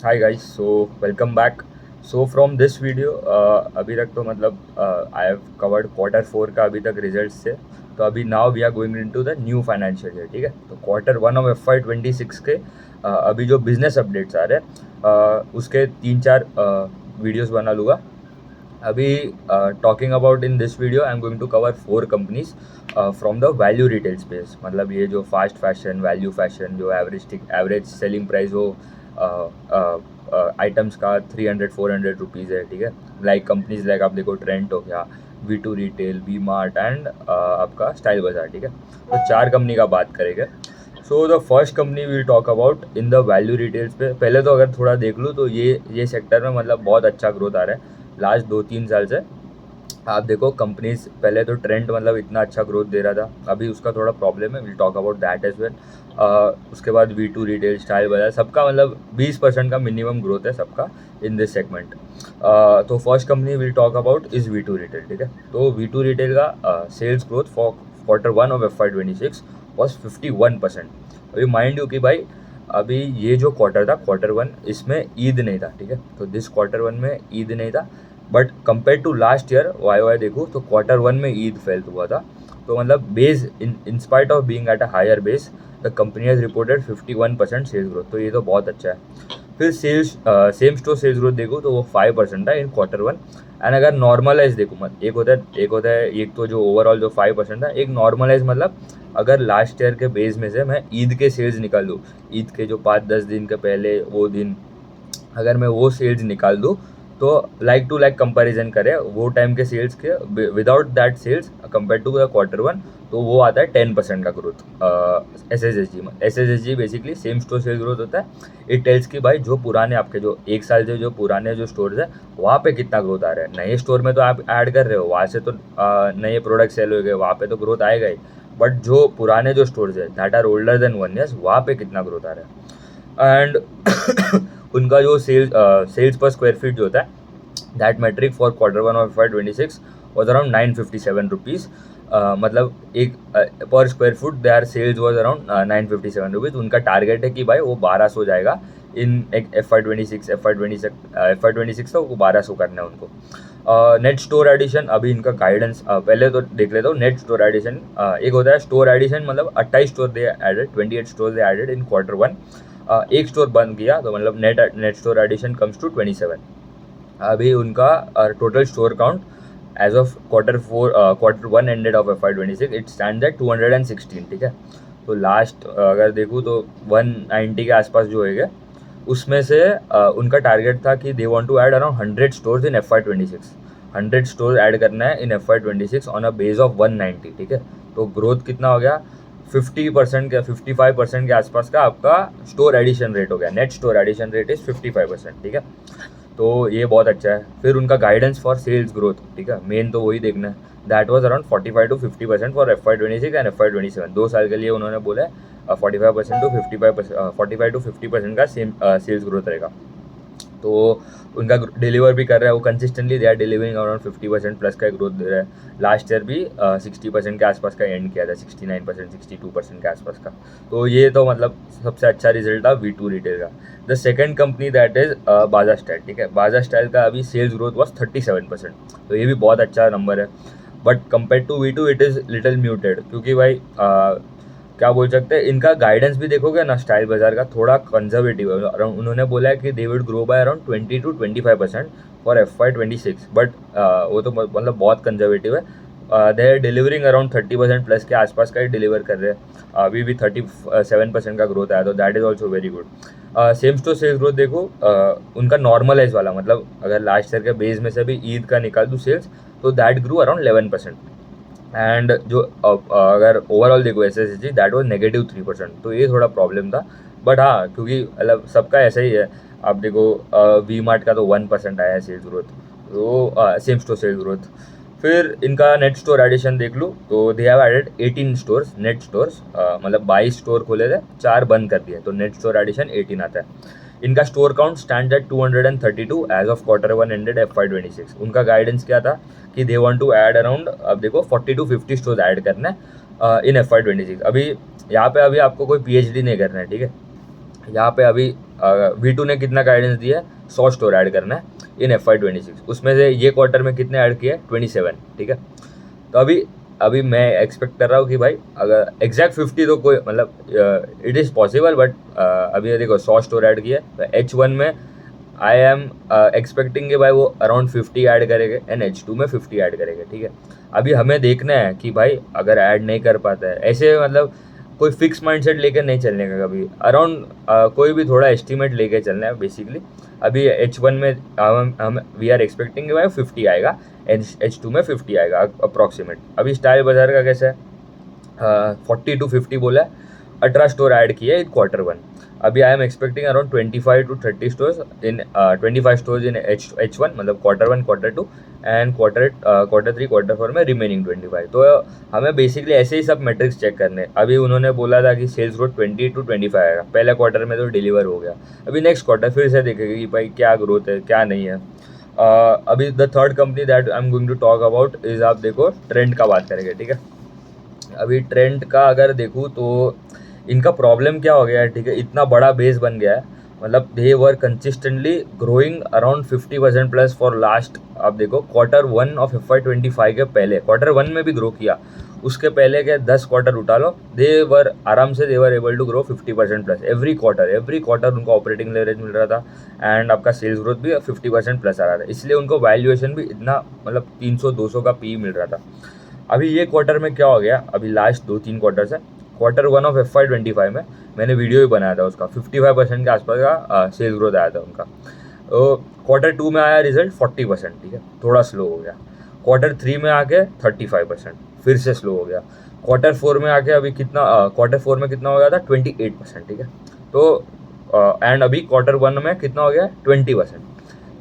Hi guys, so welcome back. So from this video अभी तक तो मतलब आई हैव कवर्ड Q4 का अभी तक रिजल्ट्स थे। तो अभी now we are going into the new financial year. ठीक है, तो Q1 ऑफ FY26 के अभी जो बिजनेस अपडेट्स आ रहे हैं उसके 3-4 वीडियोस बना लूँगा अभी। Talking about in this video I am going to cover 4 companies from the value retail space. मतलब ये जो फास्ट फैशन, वैल्यू फैशन, जो एवरेज सेलिंग प्राइस हो आइटम्स का 300-400 रुपीज़ है। ठीक है, लाइक कंपनीज लाइक आप देखो ट्रेंट हो गया, V2 retail, V mart and आपका स्टाइल बाजार। ठीक है, तो 4 कंपनी का बात करेंगे। So the first company will talk about in the value retails पे। पहले तो अगर थोड़ा देख लूँ तो ये सेक्टर में मतलब बहुत अच्छा ग्रोथ आ रहा है लास्ट 2-3 साल से। आप देखो कंपनीज पहले तो ट्रेंड मतलब इतना अच्छा ग्रोथ दे रहा था, अभी उसका थोड़ा प्रॉब्लम है, will talk about that as well. उसके बाद V2 रिटेल, स्टाइल बाजार, सबका मतलब 20% का मिनिमम ग्रोथ है सबका इन दिस सेगमेंट। तो first company will talk about is V2 retail. ठीक है, तो V2 रिटेल का sales growth for Q1 of FY26 was 51%। अभी माइंड यू कि भाई अभी ये जो क्वार्टर था Q1, इसमें ईद नहीं था। ठीक है, तो दिस Q1 में ईद नहीं था, but compare to last year Y देखो तो Q1 में ईद फेल हुआ था। तो मतलब base in spite of being at a higher base the company has reported 51% sales growth, तो ये तो बहुत अच्छा है। फिर sales same store sales growth देखो तो वो 5% था इन Q1। एंड अगर नॉर्मलाइज देखो, मत एक होता है एक तो जो ओवरऑल जो 5% था, एक नॉर्मलाइज मतलब अगर लास्ट ईयर के बेस में से मैं ईद के सेल्स निकाल दूँ, ईद के जो 5-10 दिन के पहले वो दिन अगर मैं वो सेल्स निकाल दूँ, तो लाइक टू लाइक कंपैरिजन करें वो टाइम के सेल्स के without that sales compare to the Q1, तो वो आता है 10% का growth. S S S G basically same store sale growth होता है। इट टेल्स कि भाई जो पुराने आपके जो 1 साल से जो पुराने जो स्टोर्स है वहाँ पे कितना ग्रोथ आ रहा है। नए स्टोर में तो आप ऐड कर रहे हो, वहाँ से तो नए प्रोडक्ट सेल हो गए, वहाँ पे तो ग्रोथ आएगा ही। बट जो पुराने जो स्टोर्स है that are older than 1 years, वहाँ पे कितना ग्रोथ आ रहा है। एंड उनका जो सेल्स पर स्क्वायर फीट जो होता है, that metric for Q1 of FY26 was around 957 rupees. मतलब एक per square foot there sales was around 957 rupees. उनका टारगेट है कि भाई वो 1200 जाएगा इन FY26 तक वो 1200 करना है उनको। नेट स्टोर एडिशन अभी इनका गाइडेंस पहले तो देख लेता हूँ। नेट स्टोर एडिशन एक होता है स्टोर एडिशन, मतलब 28 store they added, 28 store they added in Q1। एक स्टोर बंद किया तो मतलब net store addition comes to 27। अभी उनका total store count as of Q1 ended of FY26 it stand at 216। ठीक है, तो लास्ट अगर देखूँ तो 190 के आसपास जो है उसमें से उनका टारगेट था कि they want to add around 100 stores in FY26। 100 store add करना है in FY26 on a base of 190। ठीक है, तो ग्रोथ कितना हो गया, 50% के 55% के आसपास का आपका स्टोर एडिशन रेट हो गया। Net store addition rate is 55%। ठीक है, तो ये बहुत अच्छा है। फिर उनका गाइडेंस फॉर सेल्स ग्रोथ, ठीक है, मेन तो वही देखना है। That was around 45-50% for FY26 and FY27। 2 साल के लिए उन्होंने बोला है 45% का सेम सेल्स ग्रोथ रहेगा। तो उनका डिलीवर भी कर रहा है वो consistently, they are delivering around 50% plus का ग्रोथ दे रहा है। लास्ट ईयर भी 60% के आसपास का एंड किया था, 69%, 62% के आसपास का। तो ये तो मतलब सबसे अच्छा रिजल्ट था V2 रिटेल का। The second company that is बाजा स्टाइल। ठीक है, बाजा स्टाइल का अभी सेल्स ग्रोथ वॉज 37%, तो ये भी बहुत अच्छा नंबर है। But compare to V2 it is little muted, क्योंकि भाई क्या बोल सकते हैं, इनका गाइडेंस भी देखोगे ना स्टाइल बाजार का थोड़ा कंजर्वेटिव है। उन्होंने बोला है कि they will grow by around 20-25% for FY26, but वो तो मतलब बहुत कंजर्वेटिव है। They are delivering around 30% plus के आसपास का ही डिलीवर कर रहे हैं। अभी भी 37% का ग्रोथ आया, तो that is also very good. Same store sales growth देखो, उनका नॉर्मलाइज वाला, मतलब अगर लास्ट ईयर के बेस में से भी ईद का निकाल दूँ सेल्स, तो दैट ग्रू अराउंड 11%। एंड जो अगर ओवरऑल देखो SSSG दैट वाज -3%, तो ये थोड़ा प्रॉब्लम था। बट हाँ, क्योंकि मतलब सबका ऐसा ही है। आप देखो वी मार्ट का तो 1% आया है सेल्स ग्रोथ, तो सेम स्टोर सेल्स ग्रोथ। फिर इनका नेट स्टोर एडिशन देख लूँ तो they have added 18 stores, net stores, मतलब 22 स्टोर खोले थे, 4 बंद कर दिए, तो नेट स्टोर एडिशन 18 आता है। इनका store count stand at 232 as of Q1 ended FY26। उनका गाइडेंस क्या था कि they want to add around, अब देखो 40-50 स्टोर ऐड करना है इन FY26। अभी यहाँ पे अभी आपको कोई PhD नहीं करना है। ठीक है, यहाँ पे अभी V2 ने कितना गाइडेंस दिया है, 100 स्टोर ऐड करना है इन FY26। उसमें से ये क्वार्टर में कितने ऐड किए, 27, ठीक है। तो अभी मैं एक्सपेक्ट कर रहा हूँ कि भाई अगर एग्जैक्ट 50 तो कोई मतलब इट इज़ पॉसिबल, बट अभी देखो 100 स्टोर ऐड किया तो H1 में आई एम एक्सपेक्टिंग कि भाई वो अराउंड 50 ऐड करेंगे एंड H2 में 50 ऐड करेंगे, ठीक है। अभी हमें देखना है कि भाई अगर ऐड नहीं कर पाता है, ऐसे मतलब कोई फिक्स माइंडसेट लेकर नहीं चलने का कभी, अराउंड कोई भी थोड़ा एस्टिमेट लेके चलना है बेसिकली। अभी H1 में हम वी आर एक्सपेक्टिंग कि भाई 50 आएगा, H2 में 50 आएगा अप्रॉक्सीमेट। अभी स्टाइल बाजार का कैसा है, 40 to 50 बोला है, 18 स्टोर ऐड किए इन Q1। अभी I am expecting around 25 to 30 stores in 25 stores in H1 मतलब Q1 Q2 and Q3 Q4 में रिमेनिंग 25। तो हमें बेसिकली ऐसे ही सब मेट्रिक्स चेक करने। अभी उन्होंने बोला था कि सेल्स ग्रोथ 20 to 25 आएगा, पहले क्वार्टर में तो डिलीवर हो गया। अभी नेक्स्ट क्वार्टर फिर से देखेंगे कि भाई क्या ग्रोथ है क्या नहीं है। अभी the third company that I am going to talk about is, आप देखो ट्रेंड का बात करेंगे, ठीक है। अभी ट्रेंड का अगर देखूँ तो इनका प्रॉब्लम क्या हो गया है, ठीक है, इतना बड़ा बेस बन गया है, मतलब they were consistently growing around 50% plus for last. आप देखो Q1 ऑफ FY25 के पहले Q1 में भी ग्रो किया, उसके पहले के 10 क्वार्टर उठा लो, दे वर आराम से they were able to grow 50% plus every quarter उनको ऑपरेटिंग लेवरेज मिल रहा था एंड आपका सेल्स ग्रोथ भी 50% प्लस आ रहा था, इसलिए उनको वैल्यूएशन भी इतना मतलब 300-200 का पी मिल रहा था। अभी ये क्वार्टर में क्या हो गया, अभी लास्ट 2-3 क्वार्टर से Q1 ऑफ FY25 में मैंने वीडियो भी बनाया था उसका, 55% के आसपास का सेल्स ग्रोथ आया था उनका। तो Q2 में आया रिजल्ट 40%, ठीक है, थोड़ा स्लो हो गया। Q3 में आके 35%, फिर से स्लो हो गया। Q4 में आके अभी कितना Q4 में कितना हो गया था, 28%, ठीक है। तो एंड अभी Q1 में कितना हो गया, 20%।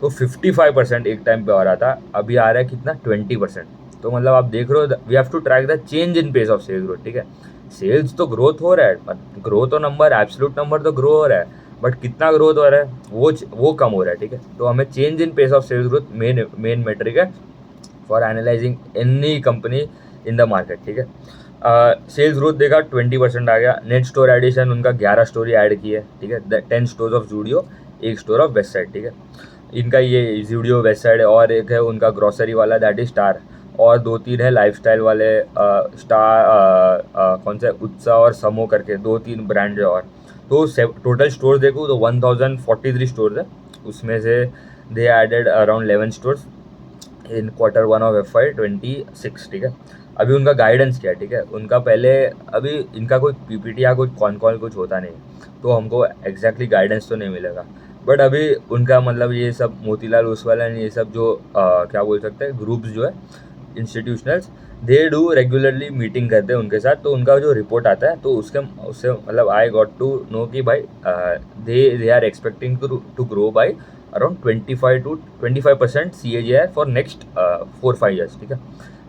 तो 55% एक टाइम पे आ रहा था, अभी आ रहा है कितना, 20%। तो मतलब आप देख रहे हो, we have to track the change in pace of sales growth, ठीक है। सेल्स तो ग्रोथ हो रहा है, ग्रो तो नंबर एब्सोल्यूट नंबर तो ग्रो हो रहा है, बट कितना ग्रोथ हो रहा है वो कम हो रहा है, ठीक है। तो हमें change in pace of sales growth main metric है for analysing any company in the market, ठीक है। सेल्स ग्रोथ देखा 20% आ गया। नेट स्टोर एडिशन उनका 11 स्टोर ऐड की है, ठीक है, 10 store of Zudio, 1 store of west side, ठीक है। इनका ये जूडियो वेस्ट साइड है, और एक है उनका ग्रॉसरी वाला दैट इज स्टार, और 2-3 है लाइफस्टाइल वाले स्टार कौन सा उत्साह और समो करके 2-3 ब्रांड है। और तो टोटल स्टोर देखूँ तो 1043 स्टोर है, उसमें से they added around 11 stores in Q1 of FY26, ठीक है। अभी उनका गाइडेंस क्या है, ठीक है, उनका पहले अभी इनका कोई PPT या कोई कॉल कुछ होता नहीं, तो हमको एग्जैक्टली गाइडेंस तो नहीं मिलेगा। बट अभी उनका मतलब ये सब मोतीलाल ओसवाल एंड ये सब जो क्या बोल सकते हैं ग्रुप्स जो है institutionals, they do regularly meeting करते हैं उनके साथ, तो उनका जो रिपोर्ट आता है तो उससे मतलब आई गॉट टू नो कि भाई they are expecting to grow by around 25% CAGR for next 4-5 years, ठीक है।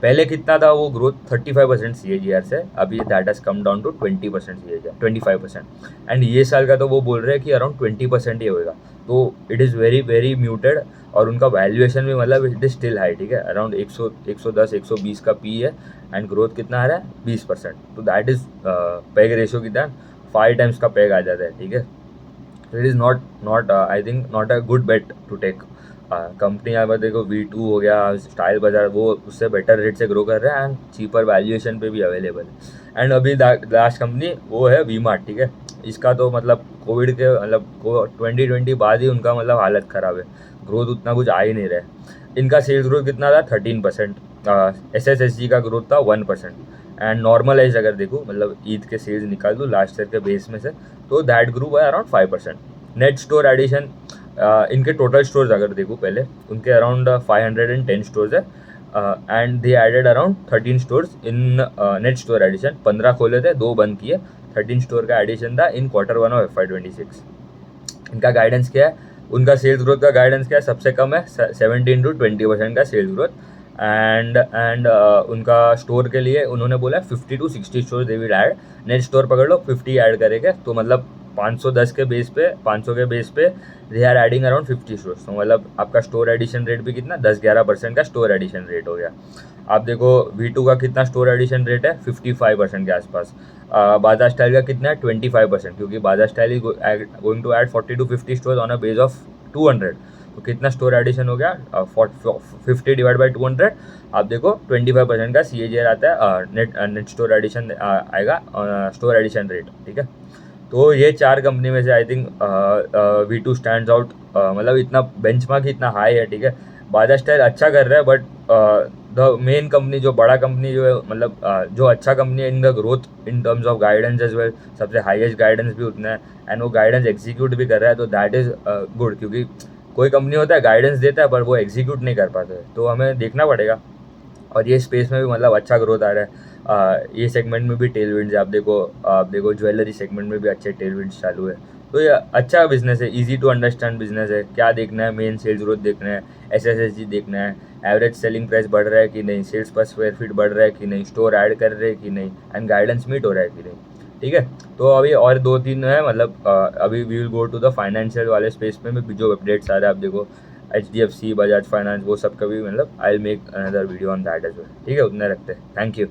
पहले कितना था वो ग्रोथ, 35% CAGR से, अभी that has come down to 20% CAGR, 25%। And ये साल का तो वो बोल रहे हैं कि अराउंड 20% ही होएगा, तो it is very very muted. और उनका वैल्यूएशन भी मतलब इट इज स्टिल हाई, ठीक है, अराउंड 110-120 का पी है एंड ग्रोथ कितना आ रहा है, 20%। तो दैट इज पेग रेशियो कितना, 5 टाइम्स का पेग आ जाता है, ठीक है। तो it is not I think not a good bet to take. Company यहाँ पर देखो V2 हो गया, स्टाइल बाजार, वो उससे बेटर रेट से ग्रो कर रहा है एंड चीपर वैल्यूएशन पे भी अवेलेबल है। एंड अभी लास्ट कंपनी वो है V-Mart, ठीक है। इसका तो मतलब कोविड के मतलब 2020 बाद ही उनका मतलब हालत ख़राब है, ग्रोथ उतना कुछ आ ही नहीं रहा है। इनका सेल्स ग्रोथ कितना था, 13%, SSSG का ग्रोथ था 1%। एंड नॉर्मलाइज अगर देखूँ मतलब ईद के सेल्स निकाल दूँ लास्ट ईयर के बेस में से, तो that grew by around 5%। Net store addition इनके टोटल स्टोर्स अगर देखूँ पहले, उनके अराउंड 510 स्टोर्स है and they added around 13 stores in net store addition. 15 खोले थे, 2 बंद किए, 13 स्टोर का एडिशन था इन Q1 ऑफ FY26। इनका गाइडेंस क्या है, उनका सेल्स ग्रोथ का गाइडेंस क्या है, सबसे कम है 17 to 20% का सेल्स ग्रोथ। एंड उनका स्टोर के लिए उन्होंने बोला 50 to 60 store they will add. Net store पकड़ लो 50 ऐड करेंगे, तो मतलब 510 के बेस पे, 500 के बेस पे they are adding around 50 stores. तो मतलब आपका स्टोर एडिशन रेट भी कितना, 10-11% का स्टोर एडिशन रेट हो गया। आप देखो V2 का कितना स्टोर एडिशन रेट है, 55% के आसपास। बाजार स्टाइल का कितना है 25%, क्योंकि Baazar style is going to add 40 to 50 store on a base of 200। तो कितना स्टोर एडिशन हो गया 50 डिवाइड बाई 200, आप देखो 25% का CAGR आता है, नेट स्टोर एडिशन आएगा, स्टोर एडिशन रेट, ठीक है। तो ये 4 कंपनी में से I think V2 stands out, मतलब इतना बेंचमार्क इतना हाई है, ठीक है। बाजार स्टाइल अच्छा कर रहा है, बट द मेन कंपनी जो बड़ा कंपनी जो है, मतलब जो अच्छा कंपनी है in the growth in terms of guidance as well, सबसे हाईएस्ट गाइडेंस भी उतना है, एंड वो गाइडेंस एग्जीक्यूट भी कर रहा है, तो दैट इज़ गुड। क्योंकि कोई कंपनी होता है गाइडेंस देता है पर वो एग्जीक्यूट नहीं कर पाते, तो हमें देखना पड़ेगा। और ये स्पेस में भी मतलब अच्छा ग्रोथ आ रहा है। ये सेगमेंट में भी टेलविंड्स है, आप देखो ज्वेलरी सेगमेंट में भी अच्छे टेलविंड्स चालू है। तो ये अच्छा बिजनेस है, इजी टू अंडरस्टैंड बिजनेस है। क्या देखना है, मेन सेल्स ग्रोथ देखना है, SSSG देखना है, एवरेज सेलिंग प्राइस बढ़ रहा है कि नहीं, सेल्स पर स्क्वायर फीट बढ़ रहा है कि नहीं, स्टोर ऐड कर रहे हैं कि नहीं, एंड गाइडेंस मीट हो रहा है कि नहीं, ठीक है। तो अभी और 2-3 है, मतलब अभी we will go to the financial वाले स्पेस में भी जो अपडेट्स आ रहे हैं, आप देखो HDFC, बजाज फाइनेंस, वो सब का भी, मतलब I will make another video on that as well, ठीक है। उतना रखते हैं, थैंक यू।